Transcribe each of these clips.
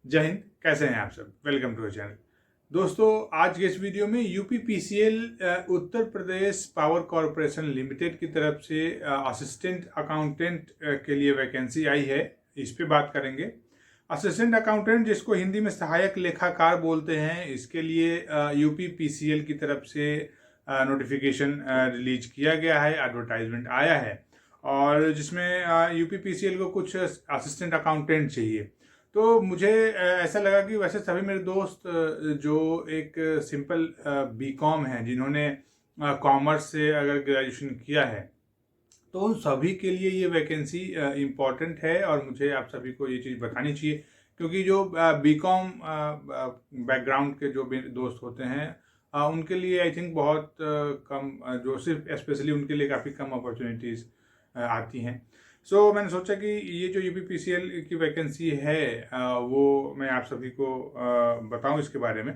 जय हिंद। कैसे हैं आप सब? Welcome to our channel. दोस्तों, आज के इस वीडियो में UPPCL Uttar Pradesh power corporation limited की तरफ से असिस्टेंट अकाउंटेंट के लिए वैकेंसी आई है। इस पे बात करेंगे। असिस्टेंट अकाउंटेंट, जिसको हिंदी में सहायक लेखाकार बोलते हैं, इसके लिए यूपीपीसीएल की तरफ से नोटिफिकेशन रिलीज किया गया है, एडवर्टाइजमेंट आया है और जिसमें यूपीपीसीएल को कुछ असिस्टेंट अकाउंटेंट चाहिए। तो मुझे ऐसा लगा कि वैसे सभी मेरे दोस्त जो एक सिंपल बीकॉम हैं, जिन्होंने कॉमर्स से अगर ग्रेजुएशन किया है, तो उन सभी के लिए ये वैकेंसी इम्पॉर्टेंट है और मुझे आप सभी को ये चीज़ बतानी चाहिए, क्योंकि जो बीकॉम बैकग्राउंड के जो दोस्त होते हैं उनके लिए आई थिंक बहुत कम, जो सिर्फ स्पेशली उनके लिए काफ़ी कम अपॉर्चुनिटीज़ आती हैं। सो मैंने सोचा कि ये जो यूपीपीसीएल की वैकेंसी है वो मैं आप सभी को बताऊं इसके बारे में।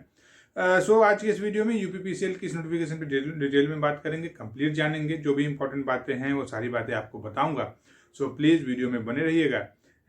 आज की इस वीडियो में यूपीपीसीएल की इस नोटिफिकेशन पे डिटेल में बात करेंगे, कंप्लीट जानेंगे, जो भी इंपॉर्टेंट बातें हैं वो सारी बातें आपको बताऊंगा। सो प्लीज़ वीडियो में बने रहिएगा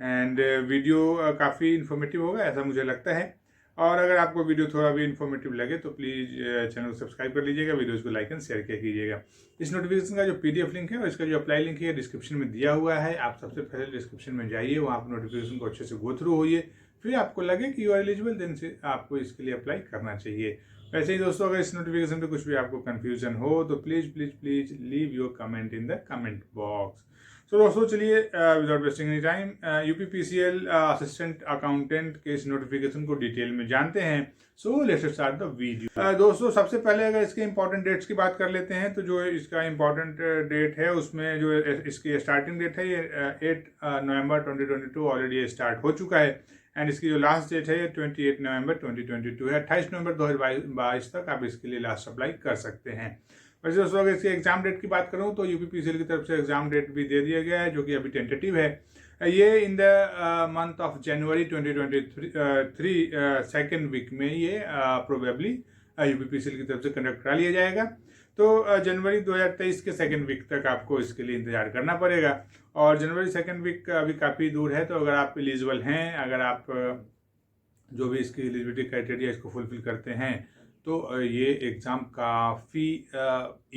एंड वीडियो काफ़ी इन्फॉर्मेटिव होगा, ऐसा मुझे लगता है। और अगर आपको वीडियो थोड़ा भी इन्फॉर्मेटिव लगे तो प्लीज़ चैनल को सब्सक्राइब कर लीजिएगा, वीडियोज़ को लाइक एंड शेयर किया कीजिएगा। इस नोटिफिकेशन का जो पीडीएफ लिंक है और इसका जो अप्लाई लिंक है डिस्क्रिप्शन में दिया हुआ है। आप सबसे पहले डिस्क्रिप्शन में जाइए, वहाँ पर नोटिफिकेशन को अच्छे से गो थ्रू होइए, फिर आपको लगे कि यू आर एलिजिबल, देन से आपको इसके लिए अप्लाई करना चाहिए। वैसे ही दोस्तों, अगर इस नोटिफिकेशन पे कुछ भी आपको कन्फ्यूजन हो तो please please please leave your comment in the comment box. तो दोस्तों चलिए, without wasting any time, UPPCL assistant accountant के इस नोटिफिकेशन को डिटेल में जानते हैं। So let's start the video. दोस्तों, सबसे पहले अगर इसके इंपॉर्टेंट डेट्स की बात कर लेते हैं, तो जो इसका इंपॉर्टेंट डेट है उसमें जो इसकी स्टार्टिंग डेट है ये 8 नवंबर 2022 ऑलरेडी स्टार्ट हो चुका है एंड इसकी जो लास्ट डेट है ये 28 नवंबर 2022 है। 28 नवंबर 2022 तक आप इसके लिए लास्ट अप्लाई कर सकते हैं। वैसे दोस्तों, अगर इसके एग्जाम डेट की बात करूं तो यूपीपीसीएल की तरफ से एग्जाम डेट भी दे दिया गया है, जो कि अभी टेंटेटिव है। ये in the month of January 2023 second week में ये प्रोबेबली यूपीपीसीएल की तरफ से कंडक्ट करा लिया जाएगा। तो जनवरी 2023 के सेकेंड वीक तक आपको इसके लिए इंतजार करना पड़ेगा और जनवरी सेकेंड वीक अभी काफ़ी दूर है। तो अगर आप एलिजिबल हैं, अगर आप जो भी इसकी एलिजिबिलिटी क्राइटेरिया इसको फुलफिल करते हैं, तो ये एग्ज़ाम काफ़ी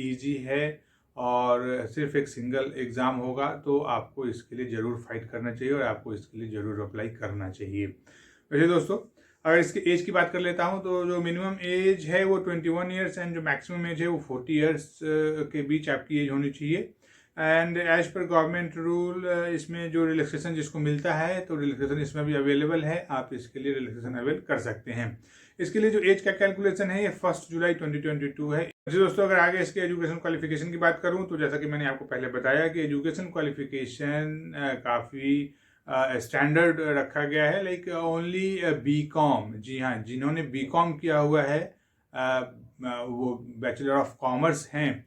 इजी है और सिर्फ एक सिंगल एग्ज़ाम होगा। तो आपको इसके लिए ज़रूर फाइट करना चाहिए और आपको इसके लिए ज़रूर अप्लाई करना चाहिए। वैसे दोस्तों, अगर इसके एज की बात कर लेता हूं तो जो मिनिमम एज है वो 21 ईयर्स एंड जो मैक्सिमम एज है वो 40 ईयर्स के बीच आपकी एज होनी चाहिए। एंड एज पर गवर्नमेंट रूल इसमें जो रिलैक्सेशन जिसको मिलता है, तो रिलैक्सेशन इसमें भी अवेलेबल है, आप इसके लिए रिलैक्सेशन अवेल कर सकते हैं। इसके लिए जो एज का कैलकुलेशन है ये 1 जुलाई 2022 है। जी दोस्तों, अगर आगे इसके एजुकेशन क्वालिफिकेशन की बात करूं तो जैसा कि मैंने आपको पहले बताया कि एजुकेशन क्वालिफिकेशन काफ़ी स्टैंडर्ड रखा गया है, लाइक ओनली बीकॉम। जी हाँ, जिन्होंने बीकॉम किया हुआ है, वो बैचलर ऑफ कॉमर्स हैं,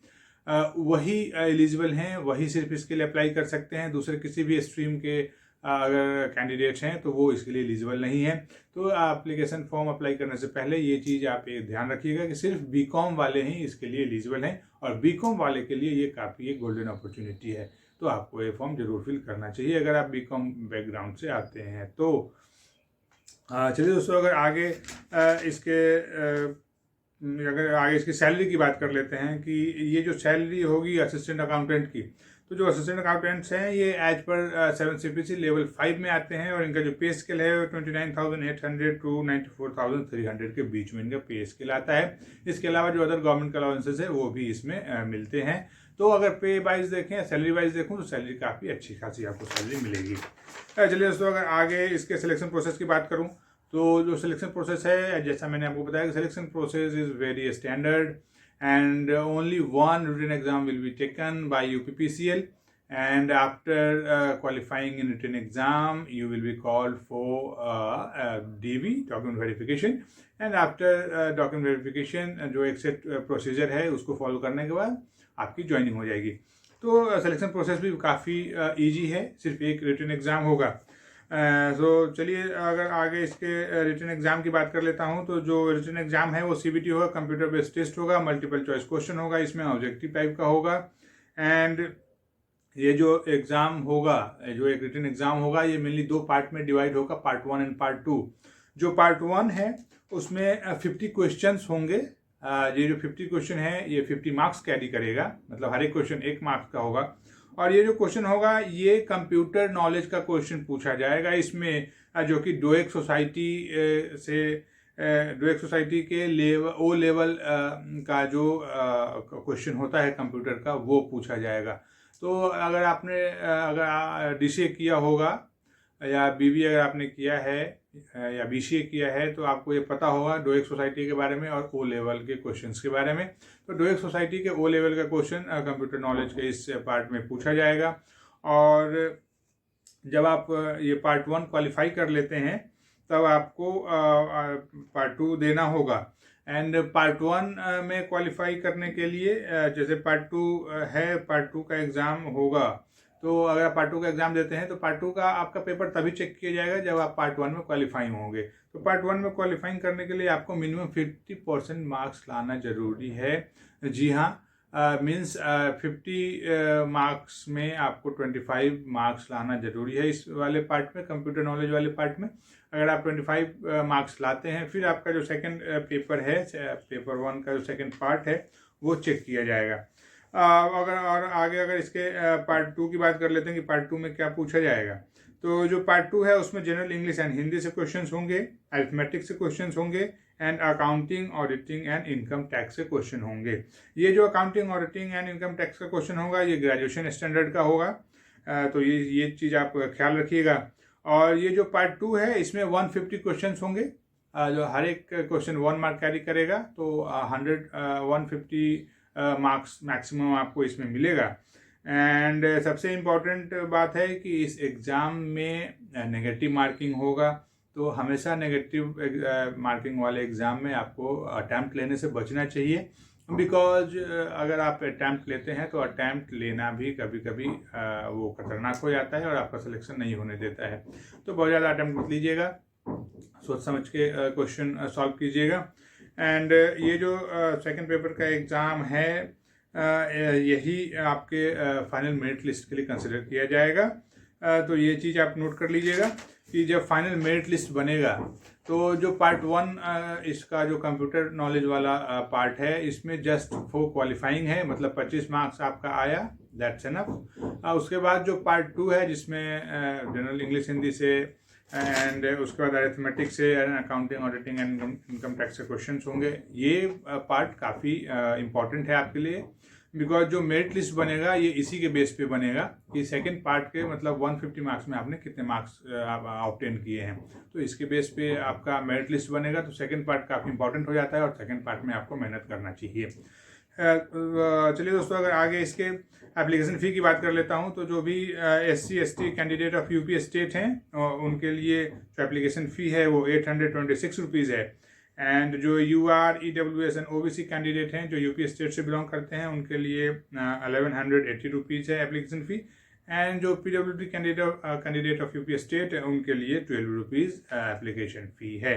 वही एलिजिबल हैं, वही सिर्फ इसके लिए अप्लाई कर सकते हैं। दूसरे किसी भी स्ट्रीम के अगर कैंडिडेट्स हैं तो वो इसके लिए एलिजिबल नहीं है। तो एप्लीकेशन फॉर्म अप्लाई करने से पहले ये चीज़ आप ये ध्यान रखिएगा कि सिर्फ बीकॉम वाले ही इसके लिए एलिजिबल हैं और बीकॉम वाले के लिए ये काफ़ी एक गोल्डन अपॉर्चुनिटी है। तो आपको ये फॉर्म जरूर फिल करना चाहिए अगर आप बीकॉम बैकग्राउंड से आते हैं तो। चलिए दोस्तों, अगर आगे इसकी सैलरी की बात कर लेते हैं कि ये जो सैलरी होगी असिस्टेंट अकाउंटेंट की, तो जो असिस्टेंट अकाउंटेंट्स हैं ये एज पर 7 CPC लेवल 5 में आते हैं और इनका जो पे स्केल है 29,800 टू 94,300 के बीच में इनका पे स्केल आता है। इसके अलावा जो अदर गवर्नमेंट अलाउंसेस है वो भी इसमें मिलते हैं। तो अगर पे वाइज देखें, सैलरी वाइज देखूं तो सैलरी काफ़ी अच्छी खासी आपको सैलरी मिलेगी। चलिए दोस्तों, अगर आगे इसके सिलेक्शन प्रोसेस की बात करूं तो जो सिलेक्शन प्रोसेस है, जैसा मैंने आपको बताया कि selection process is very standard and only one written exam will be taken by UPPCL, and after qualifying in written exam you will be called for DV, document verification, and after document verification जो accept procedure है उसको follow करने के बाद आपकी joining हो जाएगी। तो सिलेक्शन प्रोसेस भी काफ़ी ईजी है, सिर्फ एक रिटन एग्ज़ाम होगा। चलिए, अगर आगे इसके रिटन एग्जाम की बात कर लेता हूं तो जो रिटन एग्जाम है वो CBT होगा, कंप्यूटर बेस्ड टेस्ट होगा, मल्टीपल चॉइस क्वेश्चन होगा, इसमें ऑब्जेक्टिव टाइप का होगा। एंड ये जो एग्जाम होगा, जो एक रिटन एग्जाम होगा, ये मेनली 2 पार्ट में डिवाइड होगा, पार्ट 1 एंड पार्ट 2। जो पार्ट 1 है उसमें 50 क्वेश्चंस होंगे। ये जो 50 क्वेश्चन है ये 50 मार्क्स कैरी करेगा, मतलब हर एक क्वेश्चन 1 मार्क्स का होगा। और ये जो क्वेश्चन होगा ये कंप्यूटर नॉलेज का क्वेश्चन पूछा जाएगा। इसमें जो कि डोएक सोसाइटी के ओ लेवल का जो क्वेश्चन होता है कंप्यूटर का वो पूछा जाएगा। तो अगर DCA किया होगा या BBA अगर आपने किया है या BCA किया है तो आपको ये पता होगा डोएक सोसाइटी के बारे में और ओ लेवल के क्वेश्चंस के बारे में। तो डोएक सोसाइटी के ओ लेवल का क्वेश्चन कंप्यूटर नॉलेज के इस पार्ट में पूछा जाएगा। और जब आप ये पार्ट 1 क्वालिफाई कर लेते हैं तब आपको पार्ट 2 देना होगा। एंड पार्ट 1 में क्वालिफाई करने के लिए जैसे पार्ट 2 है, पार्ट 2 का एग्ज़ाम होगा, तो अगर आप पार्ट 2 का एग्ज़ाम देते हैं तो पार्ट 2 का आपका पेपर तभी चेक किया जाएगा जब आप पार्ट 1 में क्वालिफाई होंगे। तो पार्ट 1 में क्वालिफाइंग करने के लिए आपको मिनिमम 50% मार्क्स लाना ज़रूरी है। जी हाँ, मीन्स 50 मार्क्स में आपको 25 मार्क्स लाना ज़रूरी है इस वाले पार्ट में, कंप्यूटर नॉलेज वाले पार्ट में। अगर आप 25 मार्क्स लाते हैं फिर आपका जो सेकंड पेपर है, पेपर 1 का जो सेकंड पार्ट है वो चेक किया जाएगा। अगर इसके पार्ट 2 की बात कर लेते हैं कि पार्ट 2 में क्या पूछा जाएगा। तो जो पार्ट 2 है उसमें जनरल इंग्लिश एंड हिंदी से क्वेश्चंस होंगे, अरिथमेटिक से क्वेश्चंस होंगे and accounting, auditing and income tax से क्वेश्चन होंगे। ये जो accounting, auditing and income tax का क्वेश्चन होगा ये ग्रेजुएशन स्टैंडर्ड का होगा। तो ये चीज़ आप ख्याल रखिएगा। और ये जो पार्ट 2 है इसमें 150 क्वेश्चन होंगे, जो हर एक क्वेश्चन 1 मार्क कैरी करेगा। तो 150 मार्क्स मैक्सिमम आपको इसमें मिलेगा। एंड सबसे इम्पॉर्टेंट बात है कि इस एग्ज़ाम में नेगेटिव मार्किंग होगा। तो हमेशा नेगेटिव मार्किंग वाले एग्ज़ाम में आपको अटैम्प्ट लेने से बचना चाहिए, बिकॉज अगर आप अटैम्प्ट लेते हैं तो अटैम्प्ट लेना भी कभी कभी वो खतरनाक हो जाता है और आपका सिलेक्शन नहीं होने देता है। तो बहुत ज़्यादा अटैम्प्ट मत लीजिएगा, सोच समझ के क्वेश्चन सॉल्व कीजिएगा। एंड ये जो सेकंड पेपर का एग्ज़ाम है यही आपके फाइनल मेरिट लिस्ट के लिए कंसिडर किया जाएगा। तो ये चीज़ आप नोट कर लीजिएगा कि जब फाइनल मेरिट लिस्ट बनेगा तो जो पार्ट 1 इसका जो कंप्यूटर नॉलेज वाला पार्ट है इसमें जस्ट फॉर क्वालिफाइंग है, मतलब 25 मार्क्स आपका आया, दैट्स एनफ। उसके बाद जो पार्ट 2 है जिसमें जनरल इंग्लिश हिंदी से एंड उसके बाद अरिथमेटिक से and accounting, auditing and income tax के क्वेश्चंस होंगे। ये पार्ट काफ़ी इम्पॉर्टेंट है आपके लिए, बिकॉज जो मेरिट लिस्ट बनेगा ये इसी के बेस पे बनेगा कि सेकंड पार्ट के मतलब 150 मार्क्स में आपने कितने मार्क्स ऑब्टेन किए हैं। तो इसके बेस पे आपका मेरिट लिस्ट बनेगा। तो सेकंड पार्ट काफ़ी इंपॉर्टेंट हो जाता है और सेकंड पार्ट में आपको मेहनत करना चाहिए। चलिए दोस्तों, अगर आगे इसके एप्लीकेशन फ़ी की बात कर लेता हूं तो जो भी SC ST candidate of UP state हैं उनके लिए जो एप्लीकेशन फ़ी है वो 826 रुपीज़ है। एंड जो UR EWS and OBC candidate हैं जो यूपी स्टेट से बिलोंग करते हैं उनके लिए 1180 रुपीज़ है एप्लीकेशन फ़ी। एंड जो PWD candidate of UP state है उनके लिए 12 रुपीज़ एप्लीकेशन फ़ी है।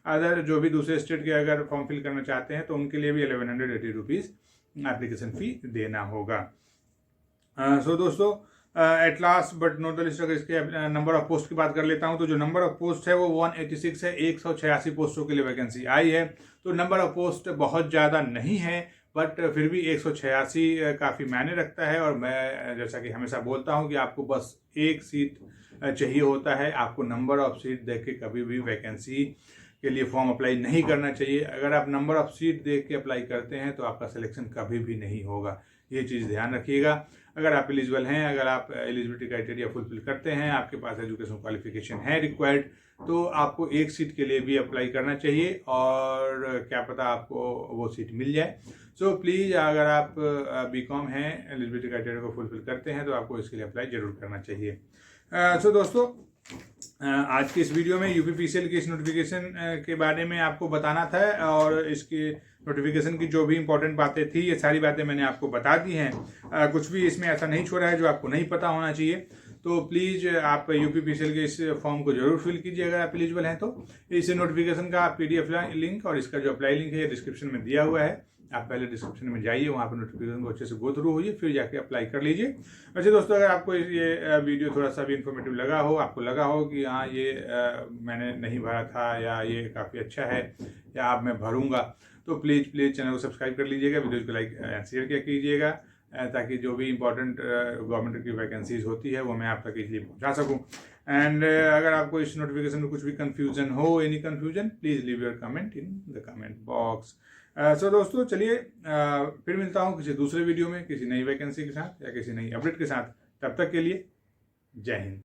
अदर जो भी दूसरे स्टेट के अगर फॉर्म फिल करना चाहते हैं तो उनके लिए भी 1180 रुपीज़ एप्लीकेशन फ़ी देना होगा। सो दोस्तों, at last but not the list, अगर इसके नंबर ऑफ पोस्ट की बात कर लेता हूं तो जो नंबर ऑफ पोस्ट है वो 186 है। 186 पोस्टों के लिए वैकेंसी आई है। तो नंबर ऑफ पोस्ट बहुत ज़्यादा नहीं है, बट फिर भी 186 काफ़ी मायने रखता है। और मैं जैसा कि हमेशा बोलता हूं कि आपको बस एक सीट चाहिए होता है, आपको नंबर ऑफ सीट देख के कभी भी वैकेंसी के लिए फॉर्म अप्लाई नहीं करना चाहिए। अगर आप नंबर ऑफ सीट देख के अप्लाई करते हैं तो आपका सिलेक्शन कभी भी नहीं होगा, ये चीज़ ध्यान रखिएगा। अगर आप एलिजिबल हैं, अगर आप एलिजिबिलिटी क्राइटेरिया फुलफिल करते हैं, आपके पास एजुकेशन क्वालिफिकेशन है रिक्वायर्ड, तो आपको एक सीट के लिए भी अप्लाई करना चाहिए और क्या पता आपको वो सीट मिल जाए। सो प्लीज़, अगर आप BCom हैं, एलिजिबिलिटी क्राइटेरिया को फुलफिल करते हैं तो आपको इसके लिए अप्लाई जरूर करना चाहिए। सो दोस्तों, आज की इस वीडियो में UPPCL की इस नोटिफिकेशन के बारे में आपको बताना था और इसकी नोटिफिकेशन की जो भी इंपॉर्टेंट बातें थी ये सारी बातें मैंने आपको बता दी हैं। कुछ भी इसमें ऐसा नहीं छोड़ा है जो आपको नहीं पता होना चाहिए। तो प्लीज़ आप यूपीपीसीएल के इस फॉर्म को जरूर फिल कीजिए अगर आप एलिजिबल हैं तो। इस नोटिफिकेशन का पीडीएफ लिंक और इसका जो अप्लाई लिंक है डिस्क्रिप्शन में दिया हुआ है, आप पहले डिस्क्रिप्शन में जाइए, वहाँ पर नोटिफिकेशन को अच्छे से गो थ्रू होइए, फिर जाके अप्लाई कर लीजिए। वैसे दोस्तों, अगर आपको ये वीडियो थोड़ा सा भी इन्फॉर्मेटिव लगा हो, आपको लगा हो कि हाँ ये मैंने नहीं भरा था या ये काफ़ी अच्छा है या अब मैं भरूंगा, तो प्लीज़ चैनल को सब्सक्राइब कर लीजिएगा, वीडियो को लाइक एंड शेयर किया कीजिएगा, ताकि जो भी इंपॉर्टेंट गवर्नमेंट की वैकेंसीज होती है वो मैं आप तक इजीली पहुंचा सकूं। एंड अगर आपको इस नोटिफिकेशन में कुछ भी कंफ्यूजन हो, any confusion, please leave your comment in the comment box. So दोस्तों, चलिए फिर मिलता हूँ किसी दूसरे वीडियो में, किसी नई वैकेंसी के साथ या किसी नई अपडेट के साथ। तब तक के लिए जय हिंद।